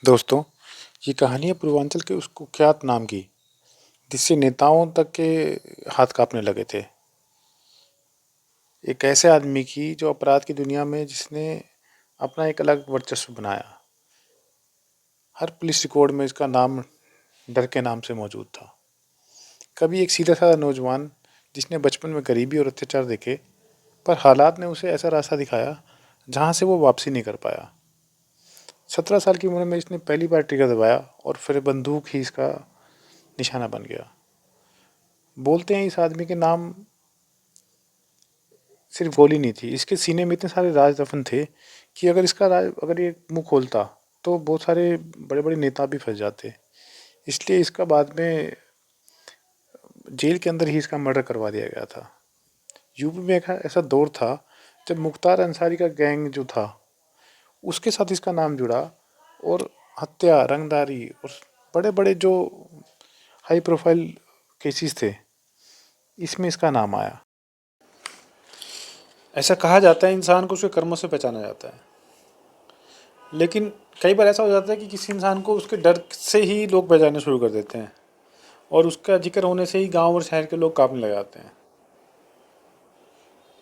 दोस्तों, ये कहानी है पूर्वांचल के उस कुख्यात नाम की, जिससे नेताओं तक के हाथ कांपने लगे थे। एक ऐसे आदमी की जो अपराध की दुनिया में जिसने अपना एक अलग वर्चस्व बनाया। हर पुलिस रिकॉर्ड में इसका नाम डर के नाम से मौजूद था। कभी एक सीधा-साधा नौजवान जिसने बचपन में गरीबी और अत्याचार देखे, पर हालात ने उसे ऐसा रास्ता दिखाया जहाँ से वो वापसी नहीं कर पाया। 17 साल की उम्र में इसने पहली बार ट्रिगर दबाया और फिर बंदूक ही इसका निशाना बन गया। बोलते हैं इस आदमी के नाम सिर्फ गोली नहीं थी, इसके सीने में इतने सारे राज दफन थे कि अगर ये मुंह खोलता तो बहुत सारे बड़े बड़े नेता भी फंस जाते। इसलिए इसका बाद में जेल के अंदर ही इसका मर्डर करवा दिया गया था। यूपी में एक ऐसा दौर था जब मुख्तार अंसारी का गैंग जो था उसके साथ इसका नाम जुड़ा और हत्या, रंगदारी और बड़े बड़े जो हाई प्रोफाइल केसेस थे, इसमें इसका नाम आया। ऐसा कहा जाता है इंसान को उसके कर्मों से पहचाना जाता है, लेकिन कई बार ऐसा हो जाता है कि किसी इंसान को उसके डर से ही लोग पहचानना शुरू कर देते हैं और उसका जिक्र होने से ही गांव और शहर के लोग कांपने लग जाते हैं।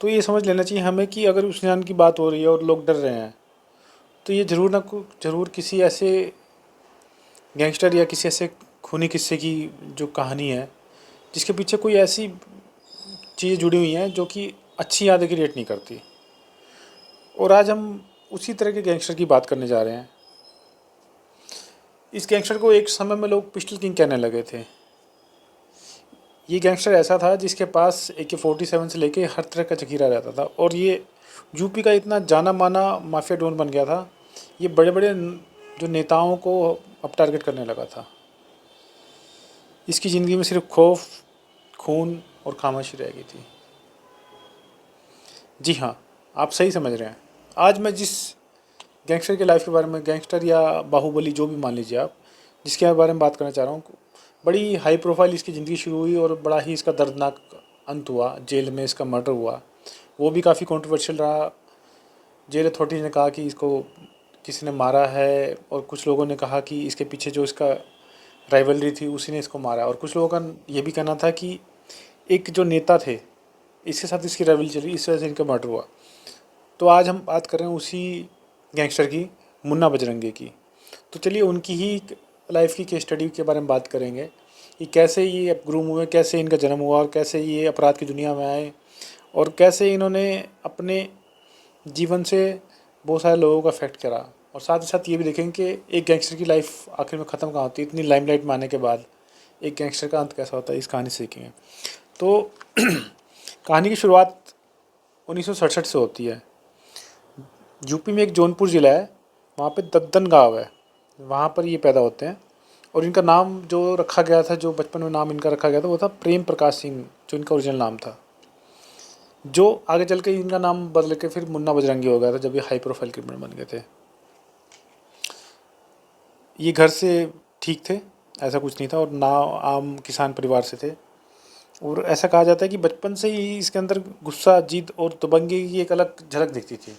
तो ये समझ लेना चाहिए हमें कि अगर उस इंसान की बात हो रही है और लोग डर रहे हैं, तो ये ज़रूर किसी ऐसे गैंगस्टर या किसी ऐसे खूनी किस्से की जो कहानी है, जिसके पीछे कोई ऐसी चीज़ जुड़ी हुई हैं जो कि अच्छी यादें क्रिएट नहीं करती। और आज हम उसी तरह के गैंगस्टर की बात करने जा रहे हैं। इस गैंगस्टर को एक समय में लोग पिस्टल किंग कहने लगे थे। ये गैंगस्टर ऐसा था जिसके पास AK-47 से लेके हर तरह का जखीरा रहता था और ये यूपी का इतना जाना माना माफिया डॉन बन गया था। ये बड़े बड़े जो नेताओं को अब टारगेट करने लगा था। इसकी ज़िंदगी में सिर्फ खौफ, खून और खामोशी रह गई थी। जी हाँ, आप सही समझ रहे हैं। आज मैं जिस गैंगस्टर की लाइफ के बारे में, गैंगस्टर या बाहुबली जो भी मान लीजिए आप, जिसके बारे में बात करना चाह रहा हूँ, बड़ी हाई प्रोफाइल इसकी ज़िंदगी शुरू हुई और बड़ा ही इसका दर्दनाक अंत हुआ। जेल में इसका मर्डर हुआ, वो भी काफ़ी कंट्रोवर्शियल रहा। जेल अथॉरिटीज़ ने कहा कि इसको किसी ने मारा है और कुछ लोगों ने कहा कि इसके पीछे जो इसका राइवलरी थी उसी ने इसको मारा, और कुछ लोगों का ये भी कहना था कि एक जो नेता थे इसके साथ इसकी राइवलरी चली, इस वजह से इनका मर्डर हुआ। तो आज हम बात कर रहे हैं उसी गैंगस्टर की, मुन्ना बजरंगी की। तो चलिए उनकी ही लाइफ की केस स्टडी के बारे में बात करेंगे कि कैसे ये ग्रूम हुए, कैसे इनका जन्म हुआ और कैसे ये अपराध की दुनिया में आए और कैसे इन्होंने अपने जीवन से बहुत सारे लोगों का अफेक्ट करा। और साथ ही साथ ये भी देखेंगे कि एक गैंगस्टर की लाइफ आखिर में ख़त्म कहाँ होती है। इतनी लाइमलाइट में आने के बाद एक गैंगस्टर का अंत कैसा होता है, इस कहानी से सीखेंगे। तो कहानी की शुरुआत 1967 से होती है। यूपी में एक जौनपुर ज़िला है, वहाँ पे दद्दन गाँव है, वहाँ पर ये पैदा होते हैं। और इनका नाम जो रखा गया था, जो बचपन में नाम इनका रखा गया था, वो था प्रेम प्रकाश सिंह, जो इनका ओरिजिनल नाम था। जो आगे चल के इनका नाम बदल के फिर मुन्ना बजरंगी हो गया था जब ये हाई प्रोफाइल क्रिमिनल बन गए थे। ये घर से ठीक थे, ऐसा कुछ नहीं था, और ना आम किसान परिवार से थे। और ऐसा कहा जाता है कि बचपन से ही इसके अंदर गुस्सा, जिद और दबंगी की एक अलग झलक दिखती थी।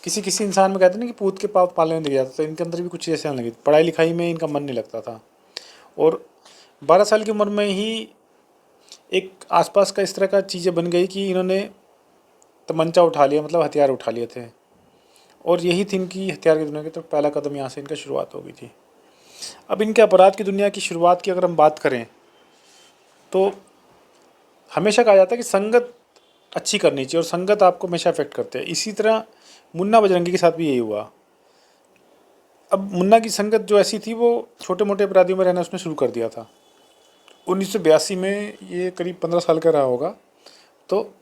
किसी किसी इंसान में कहते हैं ना कि पूत के पाप पालने में दिख जाता, तो इनके अंदर भी कुछ ऐसे आने लगी। पढ़ाई लिखाई में इनका मन नहीं लगता था और 12 साल की उम्र में ही एक आसपास का इस तरह का चीज़ें बन गई कि इन्होंने तमंचा उठा लिया, मतलब हथियार उठा लिए थे। और यही थी इनकी हथियार की दुनिया की तो पहला कदम, यहाँ से इनका शुरुआत हो गई थी। अब इनके अपराध की दुनिया की शुरुआत की अगर हम बात करें तो हमेशा कहा जाता है कि संगत अच्छी करनी चाहिए और संगत आपको हमेशा अफेक्ट करते हैं। इसी तरह मुन्ना बजरंगी के साथ भी यही हुआ। अब मुन्ना की संगत जो ऐसी थी, वो छोटे मोटे अपराधियों में रहना उसने शुरू कर दिया था। 1982 में ये करीब 15 साल का रहा होगा, तो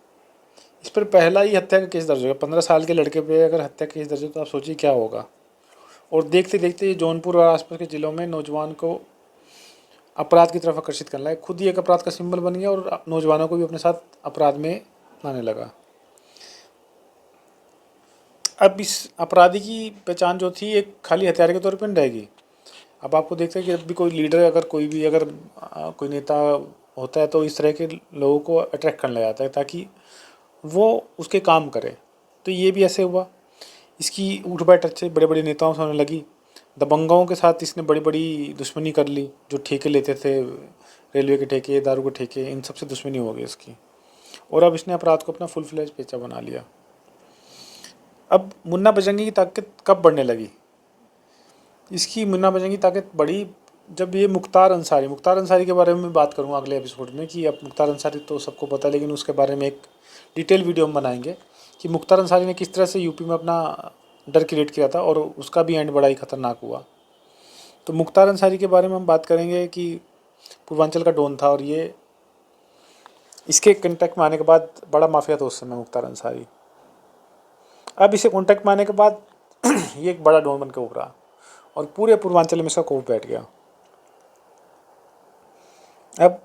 इस पर पहला ही हत्या का केस दर्ज हो गया। 15 साल के लड़के पे अगर हत्या का केस दर्ज हो तो आप सोचिए क्या होगा। और देखते देखते ये जौनपुर और आसपास के ज़िलों में नौजवान को अपराध की तरफ आकर्षित करने लगा। खुद ही एक अपराध का सिंबल बन गया और नौजवानों को भी अपने साथ अपराध में लाने लगा। अब इस अपराधी की पहचान जो थी एक खाली हथियार के तौर पर नहीं रहेगी। अब आपको देखते हैं कि जब भी कोई लीडर, अगर कोई नेता होता है तो इस तरह के लोगों को अट्रैक्ट करने लग जाता है ताकि वो उसके काम करे। तो ये भी ऐसे हुआ, इसकी उठ बैठ अच्छे बड़े बड़े नेताओं से होने लगी। दबंगों के साथ इसने बड़ी बड़ी दुश्मनी कर ली, जो ठेके लेते थे, रेलवे के ठेके, दारू के ठेके, इन सब से दुश्मनी हो गई इसकी। और अब इसने अपराध को अपना फुल फ्लैज पेशा बना लिया। अब मुन्ना बजरंगी की ताकत कब बढ़ने लगी? इसकी मुन्ना बजरंगी की ताकत बढ़ी जब ये मुख्तार अंसारी के बारे में बात करूँगा अगले एपिसोड में, कि अब मुख्तार अंसारी तो सबको पता है, लेकिन उसके बारे में एक डिटेल वीडियो हम बनाएंगे कि मुख्तार अंसारी ने किस तरह से यूपी में अपना डर क्रिएट किया था और उसका भी एंड बड़ा ही खतरनाक हुआ। तो मुख्तार अंसारी के बारे में हम बात करेंगे कि पूर्वांचल का डॉन था और ये इसके कॉन्टैक्ट में आने के बाद बड़ा माफिया था उस समय मुख्तार अंसारी। अब इसे कॉन्टैक्ट में आने के बाद ये एक बड़ा डॉन बन के उभरा और पूरे पूर्वांचल में इसका खौफ बैठ गया। अब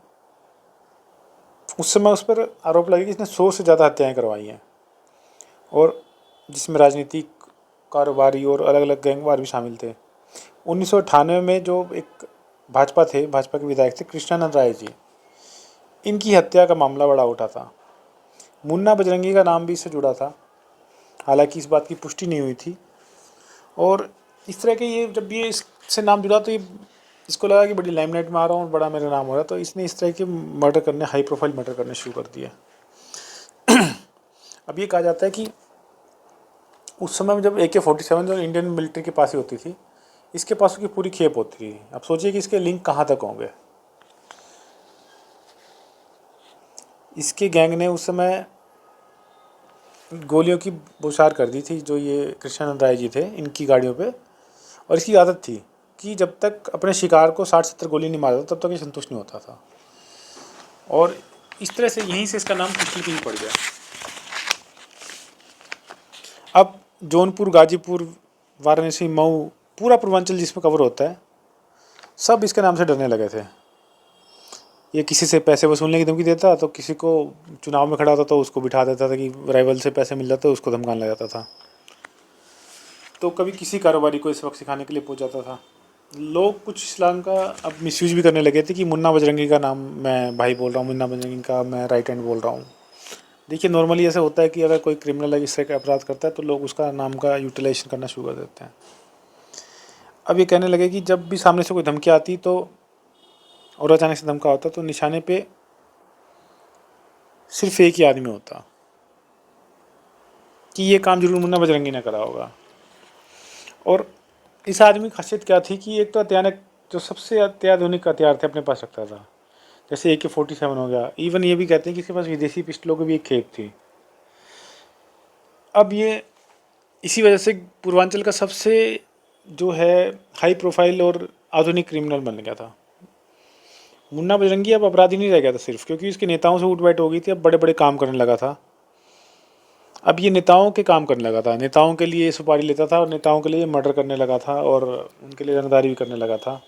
उस समय उस पर आरोप लगे कि इसने 100 से ज़्यादा हत्याएं करवाई हैं, और जिसमें राजनीतिक, कारोबारी और अलग अलग गैंगवार भी शामिल थे। 1998 में जो एक भाजपा के विधायक थे कृष्णानंद राय जी, इनकी हत्या का मामला बड़ा उठा था। मुन्ना बजरंगी का नाम भी इससे जुड़ा था, हालांकि इस बात की पुष्टि नहीं हुई थी। और इस तरह के ये जब ये इससे नाम जुड़ा तो ये इसको लगा कि बड़ी लाइमलाइट में आ रहा हूँ, बड़ा मेरा नाम हो रहा है, तो इसने इस तरह के मर्डर करने, हाई प्रोफाइल मर्डर करने शुरू कर दिया। अब ये कहा जाता है कि उस समय में जब AK-47 जो इंडियन मिलिट्री के पास ही होती थी, इसके पास की पूरी खेप होती थी। अब सोचिए कि इसके लिंक कहाँ तक होंगे। इसके गैंग ने उस समय गोलियों की बौछार कर दी थी, जो ये कृष्णानंद राय जी थे, इनकी गाड़ियों पे। और इसकी आदत थी कि जब तक अपने शिकार को 60-70 गोली नहीं मारता तब तक ये संतुष्ट नहीं होता था। और इस तरह से यहीं से इसका नाम पिस्टल किंग पड़ गया। अब जौनपुर, गाजीपुर, वाराणसी, मऊ, पूरा पूर्वांचल जिसमें कवर होता है, सब इसके नाम से डरने लगे थे। ये किसी से पैसे वसूलने की धमकी देता तो किसी को चुनाव में खड़ा होता तो उसको बिठा देता था कि राइवल से पैसे मिल जाते, उसको धमकाने लग जाता था। तो कभी किसी कारोबारी को इस वक्त सिखाने के लिए पहुंच जाता था। लोग कुछ इस्लाम का अब मिसयूज भी करने लगे थे कि मुन्ना बजरंगी का नाम मैं भाई बोल रहा हूँ, मुन्ना बजरंगी का मैं राइट हैंड बोल रहा हूँ। देखिए, नॉर्मली ऐसा होता है कि अगर कोई क्रिमिनल इस तरह का अपराध करता है तो लोग उसका नाम का यूटिलाइजेशन करना शुरू कर देते हैं। अब ये कहने लगे कि जब भी सामने से कोई धमकी आती तो और अचानक से धमका होता तो निशाने पे सिर्फ एक ही आदमी होता, कि ये काम जरूर मुन्ना बजरंगी ने करा होगा। और इस आदमी की खासियत क्या थी कि एक तो अत्याधुनिक, जो सबसे अत्याधुनिक हथियार थे अपने पास रखता था, जैसे AK-47 हो गया। इवन ये भी कहते हैं कि इसके पास विदेशी पिस्टलों की भी एक खेप थी। अब ये इसी वजह से पूर्वांचल का सबसे जो है हाई प्रोफाइल और आधुनिक क्रिमिनल बन गया था। मुन्ना बजरंगी अब अपराधी नहीं रह गया था सिर्फ, क्योंकि उसके नेताओं से उठ बैठ हो गई थी। अब बड़े बड़े काम करने लगा था। अब ये नेताओं के काम करने लगा था, नेताओं के लिए सुपारी लेता था और नेताओं के लिए मर्डर करने लगा था और उनके लिए रंगदारी भी करने लगा था।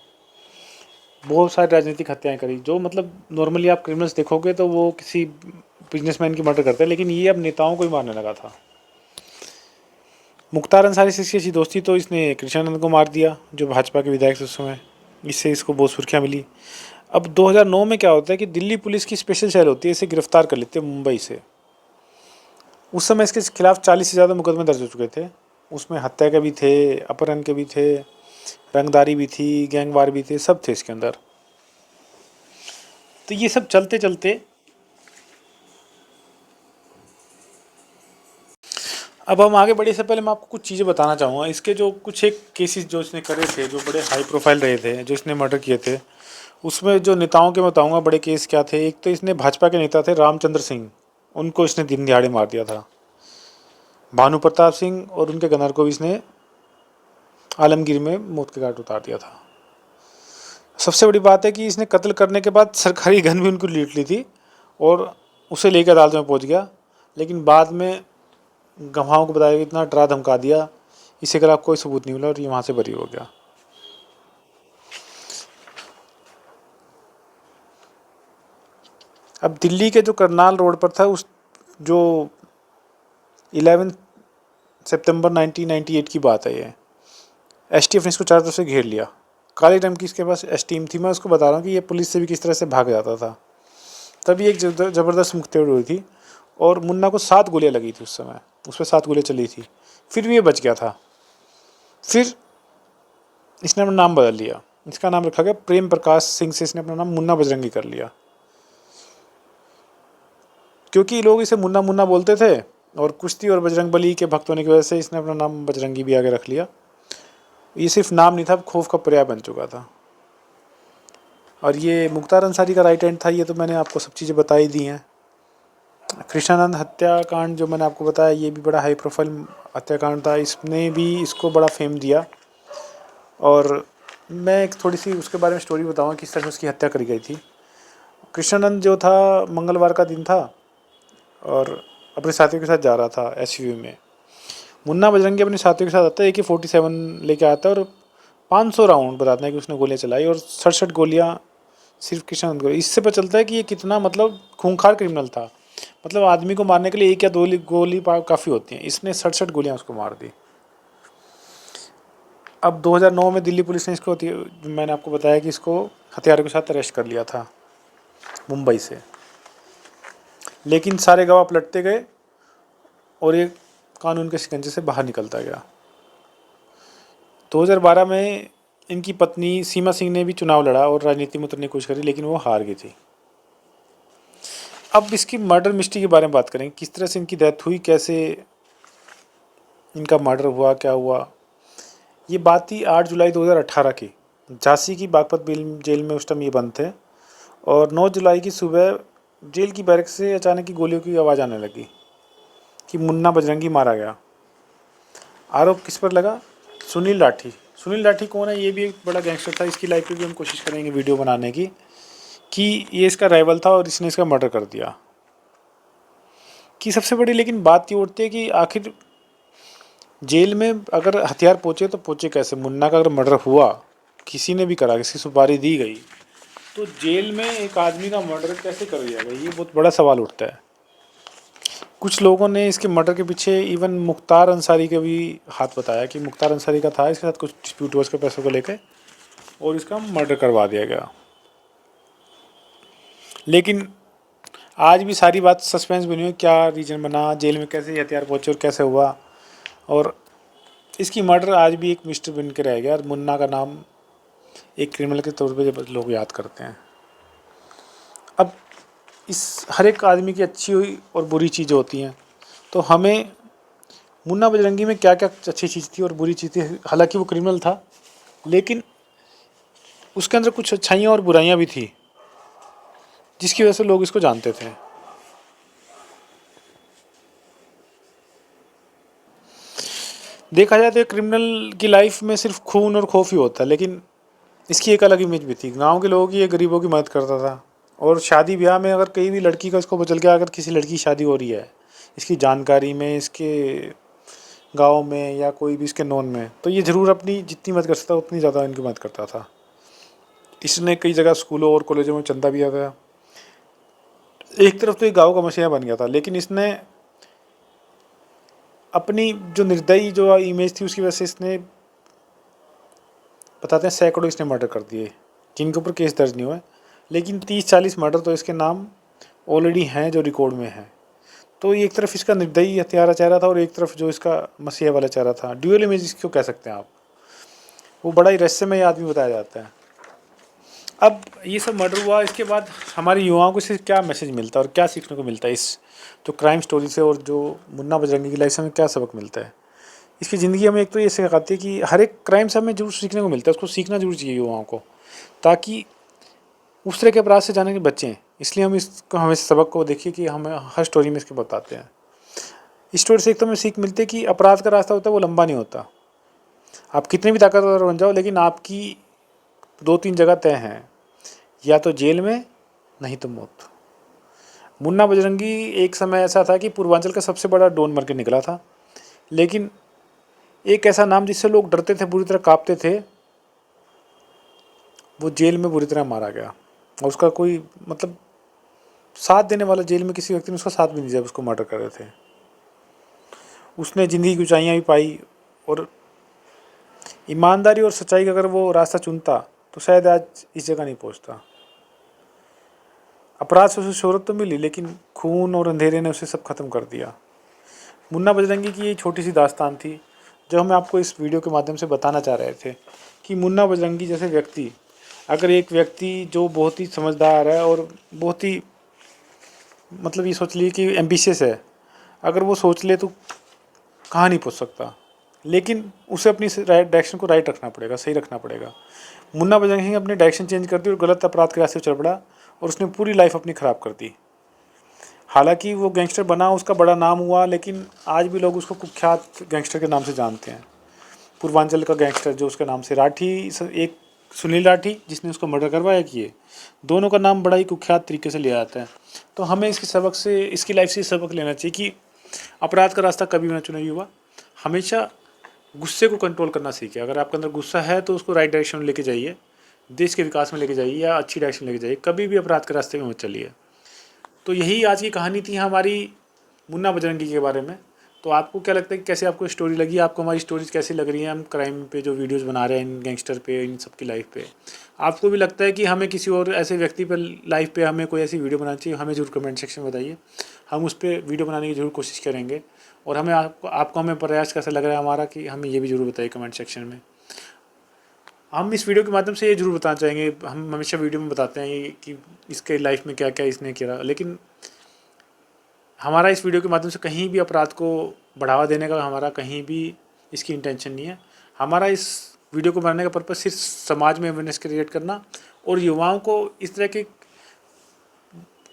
बहुत सारी राजनीतिक हत्याएं करी, जो मतलब नॉर्मली आप क्रिमिनल्स देखोगे तो वो किसी बिजनेसमैन की मर्डर करते हैं, लेकिन ये अब नेताओं को ही मारने लगा था। मुख्तार अंसारी से इसकी अच्छी दोस्ती तो इसने कृष्णानंद को मार दिया, जो भाजपा के विधायक थे उस समय। इससे इसको बहुत सुर्खियाँ मिली। अब 2009 में क्या होता है कि दिल्ली पुलिस की स्पेशल सेल होती है, इसे गिरफ्तार कर लेते हैं मुंबई से। उस समय इसके खिलाफ 40 से ज़्यादा मुकदमे दर्ज हो चुके थे। उसमें हत्या के भी थे, अपहरण के भी थे, रंगदारी भी थी, गैंगवार भी थे, सब थे इसके अंदर। तो ये सब चलते चलते अब हम आगे बढ़े से पहले मैं आपको कुछ चीज़ें बताना चाहूँगा। इसके जो कुछ एक केसेस जो इसने करे थे, जो बड़े हाई प्रोफाइल रहे थे, जो इसने मर्डर किए थे, उसमें जो नेताओं के मैं बताऊँगा बड़े केस क्या थे। एक तो इसने भाजपा के नेता थे रामचंद्र सिंह, उनको इसने दिन दिहाड़े मार दिया था। भानु प्रताप सिंह और उनके गनर को भी इसने आलमगीर में मौत के घाट उतार दिया था। सबसे बड़ी बात है कि इसने कत्ल करने के बाद सरकारी गन भी उनको लूट ली थी और उसे लेकर अदालत में पहुंच गया, लेकिन बाद में गवाहों को बताया, इतना डरा धमका दिया, इसके खिलाफ कोई सबूत नहीं मिला और ये वहाँ से बरी हो गया। अब दिल्ली के जो करनाल रोड पर था, उस जो 11 सितंबर 1998 की बात है ये, STF ने इसको चारों तरफ से घेर लिया। काले रंग की इसके पास एस टीम थी। मैं उसको बता रहा हूँ कि ये पुलिस से भी किस तरह से भाग जाता था। तभी एक ज़बरदस्त मुठभेड़ हुई थी और मुन्ना को 7 गोलियाँ लगी थी उस समय, उस पर 7 गोलियाँ चली थी, फिर भी ये बच गया था। फिर इसने अपना नाम बदल लिया। इसका नाम रखा गया प्रेम प्रकाश सिंह से इसने अपना नाम मुन्ना बजरंगी कर लिया, क्योंकि लोग इसे मुन्ना मुन्ना बोलते थे और कुश्ती और बजरंगबली के भक्त होने की वजह से इसने अपना नाम बजरंगी भी आगे रख लिया। ये सिर्फ नाम नहीं था, खौफ का पर्याय बन चुका था। और ये मुख्तार अंसारी का राइट हैंड था। ये तो मैंने आपको सब चीज़ें बता ही दी हैं। कृष्णानंद हत्याकांड जो मैंने आपको बताया, ये भी बड़ा हाई प्रोफाइल हत्याकांड था। इसने भी इसको बड़ा फेम दिया। और मैं एक थोड़ी सी उसके बारे में स्टोरी बताऊँगा किस तरह से उसकी हत्या करी गई थी। कृष्णानंद जो था, मंगलवार का दिन था और अपने साथियों के साथ जा रहा था एसयूवी में। मुन्ना बजरंगी अपने साथियों के साथ आता है, AK-47 लेके आता है और 500 राउंड बताते हैं कि उसने गोलियाँ चलाई और 67 गोलियाँ सिर्फ कृष्णानंद को। इससे पता चलता है कि ये कितना मतलब खूंखार क्रिमिनल था। मतलब आदमी को मारने के लिए एक या दो गोली काफ़ी होती हैं, इसने 67 गोलियाँ उसको मार दी। अब 2009 में दिल्ली पुलिस ने इसको, मैंने आपको बताया कि इसको हथियारों के साथ अरेस्ट कर लिया था मुंबई से, लेकिन सारे गवाह पलटते गए और ये कानून के शिकंजे से बाहर निकलता गया। 2012 में इनकी पत्नी सीमा सिंह ने भी चुनाव लड़ा और राजनीति में उतरने की कोशिश करी, लेकिन वो हार गई थी। अब इसकी मर्डर मिस्ट्री के बारे में बात करेंगे, किस तरह से इनकी डेथ हुई, कैसे इनका मर्डर हुआ, क्या हुआ। ये बात थी 8 जुलाई 2018 की। झांसी की बागपत जेल में उस टाइम ये बंद थे और 9 जुलाई की सुबह जेल की बैरक से अचानक ही गोलियों की आवाज़ आने लगी कि मुन्ना बजरंगी मारा गया। आरोप किस पर लगा? सुनील राठी। सुनील राठी कौन है? ये भी एक बड़ा गैंगस्टर था। इसकी लाइफ पे भी हम कोशिश करेंगे वीडियो बनाने की, कि ये इसका राइवल था और इसने इसका मर्डर कर दिया। कि सबसे बड़ी लेकिन बात ये उठती है कि आखिर जेल में अगर हथियार पहुँचे तो पहुँचे कैसे? मुन्ना का अगर मर्डर हुआ, किसी ने भी करा, किसी सुपारी दी गई, तो जेल में एक आदमी का मर्डर कैसे कर दिया गया? ये बहुत बड़ा सवाल उठता है। कुछ लोगों ने इसके मर्डर के पीछे इवन मुख्तार अंसारी का भी हाथ बताया कि मुख्तार अंसारी का था इसके साथ कुछ डिस्प्यूट हुआ इसके पैसों को लेकर और इसका मर्डर करवा दिया गया। लेकिन आज भी सारी बात सस्पेंस बनी हुई, क्या रीजन बना, जेल में कैसे हथियार पहुंचे और कैसे हुआ, और इसकी मर्डर आज भी एक मिस्ट्री बन के रह गया। और मुन्ना का नाम एक क्रिमिनल के तौर पे जब लोग याद करते हैं। अब इस हर एक आदमी की अच्छी हुई और बुरी चीज़ें होती हैं, तो हमें मुन्ना बजरंगी में क्या क्या अच्छी चीज़ थी और बुरी चीज़ थी। हालांकि वो क्रिमिनल था, लेकिन उसके अंदर कुछ अच्छाइयाँ और बुराइयाँ भी थी, जिसकी वजह से लोग इसको जानते थे। देखा जाए तो क्रिमिनल की लाइफ में सिर्फ खून और खौफ ही होता है, लेकिन इसकी एक अलग इमेज भी थी। गांव के लोगों की, ये गरीबों की मदद करता था। और शादी ब्याह में अगर कहीं भी लड़की का इसको बचल गया, अगर किसी लड़की की शादी हो रही है इसकी जानकारी में, इसके गांव में या कोई भी इसके नॉन में, तो ये ज़रूर अपनी जितनी मदद कर सकता उतनी ज़्यादा इनकी मदद करता था। इसने कई जगह स्कूलों और कॉलेजों में चंदा भी दिया था। एक तरफ तो ये गाँव का मसीहा बन गया था, लेकिन इसने अपनी जो निर्दयी जो इमेज थी उसकी वजह से इसने, बताते हैं, सैकड़ों इसने मर्डर कर दिए जिनके ऊपर केस दर्ज नहीं हुआ, लेकिन 30-40 मर्डर तो इसके नाम ऑलरेडी हैं जो रिकॉर्ड में हैं। तो एक तरफ इसका निर्दयी हत्यारा चेहरा था और एक तरफ जो इसका मसीहा वाला चेहरा था। ड्यूअल इमेज इसको कह सकते हैं आप। वो बड़ा ही रहस्यमय आदमी बताया जाता है। अब ये सब मर्डर हुआ, इसके बाद हमारे युवाओं को इससे क्या मैसेज मिलता है और क्या सीखने को मिलता है इस जो क्राइम स्टोरी से, और जो मुन्ना बजरंगी की लाइफ से हमें क्या सबक मिलता है? इसकी ज़िंदगी हमें एक तो ये सिखाती है कि हर एक क्राइम से हमें जरूर सीखने को मिलता है, उसको सीखना जरूर चाहिए युवाओं को, ताकि उस तरह के अपराध से जाने के बचें। इसलिए हम इसको हमेशा सबक को देखिए कि हमें हर स्टोरी में इसके बताते हैं। इस स्टोरी से एक तो हमें सीख मिलती है कि अपराध का रास्ता होता है वो लंबा नहीं होता। आप कितने भी ताकतवर बन जाओ, लेकिन आपकी 2-3 जगह तय हैं, या तो जेल में, नहीं तो मौत। मुन्ना बजरंगी एक समय ऐसा था कि पूर्वांचल का सबसे बड़ा डॉन बन के निकला था, लेकिन एक ऐसा नाम जिससे लोग डरते थे, बुरी तरह कांपते थे, वो जेल में बुरी तरह मारा गया। और उसका कोई मतलब साथ देने वाला जेल में किसी व्यक्ति ने उसका साथ भी नहीं दिया जब उसको मर्डर कर रहे थे। उसने ज़िंदगी की ऊंचाइयाँ भी पाई, और ईमानदारी और सच्चाई का अगर वो रास्ता चुनता तो शायद आज इस जगह नहीं पहुंचता। अपराध से उसे शोहरत तो मिली, लेकिन खून और अंधेरे ने उसे सब खत्म कर दिया। मुन्ना बजरंगी की ये छोटी सी दास्तान थी, जो हम आपको इस वीडियो के माध्यम से बताना चाह रहे थे कि मुन्ना बजरंगी जैसे व्यक्ति, अगर एक व्यक्ति जो बहुत ही समझदार है और बहुत ही मतलब ये सोच लीजिए कि एम्बिशियस है, अगर वो सोच ले तो कहाँ नहीं पहुँच सकता, लेकिन उसे अपनी डायरेक्शन को राइट रखना पड़ेगा, सही रखना पड़ेगा। मुन्ना बजरंगी ने अपनी डायरेक्शन चेंज कर दी और गलत अपराध के रास्ते चढ़ पड़ा और उसने पूरी लाइफ अपनी ख़राब कर दी। हालांकि वो गैंगस्टर बना, उसका बड़ा नाम हुआ, लेकिन आज भी लोग उसको कुख्यात गैंगस्टर के नाम से जानते हैं। पूर्वांचल का गैंगस्टर जो उसके नाम से राठी, एक सुनील राठी जिसने उसको मर्डर करवाया किए, दोनों का नाम बड़ा ही कुख्यात तरीके से लिया जाता है। तो हमें इसकी सबक से, इसकी लाइफ से सबक लेना चाहिए कि अपराध का रास्ता कभी भी ना चुने युवा, हमेशा गुस्से को कंट्रोल करना सीखे। अगर आपके अंदर गुस्सा है तो उसको राइट डायरेक्शन में लेके जाइए, देश के विकास में लेके जाइए या अच्छी डायरेक्शन में लेके जाइए, कभी भी अपराध के रास्ते में मत चलिए। तो यही आज की कहानी थी हमारी मुन्ना बजरंगी के बारे में। तो आपको क्या लगता है कि कैसे आपको स्टोरी लगी, आपको हमारी स्टोरीज कैसी लग रही हैं, हम क्राइम पे जो वीडियोस बना रहे हैं, इन गैंगस्टर पे, इन सब की लाइफ पे, आपको भी लगता है कि हमें किसी और ऐसे व्यक्ति पर लाइफ पे हमें कोई ऐसी वीडियो बनानी चाहिए, हमें ज़रूर कमेंट सेक्शन में बताइए, हम उस पर वीडियो बनाने की ज़रूर कोशिश करेंगे। और हमें आपको हमें प्रयास कैसा लग रहा है हमारा, कि हमें ये भी ज़रूर बताइए कमेंट सेक्शन में। हम इस वीडियो के माध्यम से ये ज़रूर बताना चाहेंगे, हम हमेशा वीडियो में बताते हैं कि इसके लाइफ में क्या क्या इसने किया, लेकिन हमारा इस वीडियो के माध्यम से कहीं भी अपराध को बढ़ावा देने का हमारा कहीं भी इसकी इंटेंशन नहीं है। हमारा इस वीडियो को बनाने का पर्पज़ सिर्फ समाज में अवेयरनेस क्रिएट करना और युवाओं को इस तरह के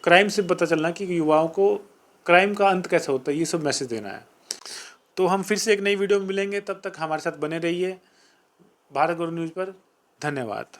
क्राइम से पता चलना कि युवाओं को क्राइम का अंत कैसे होता है, ये सब मैसेज देना है। तो हम फिर से एक नई वीडियो में मिलेंगे, तब तक हमारे साथ बने रहिए भारत गौरव न्यूज़ पर। धन्यवाद।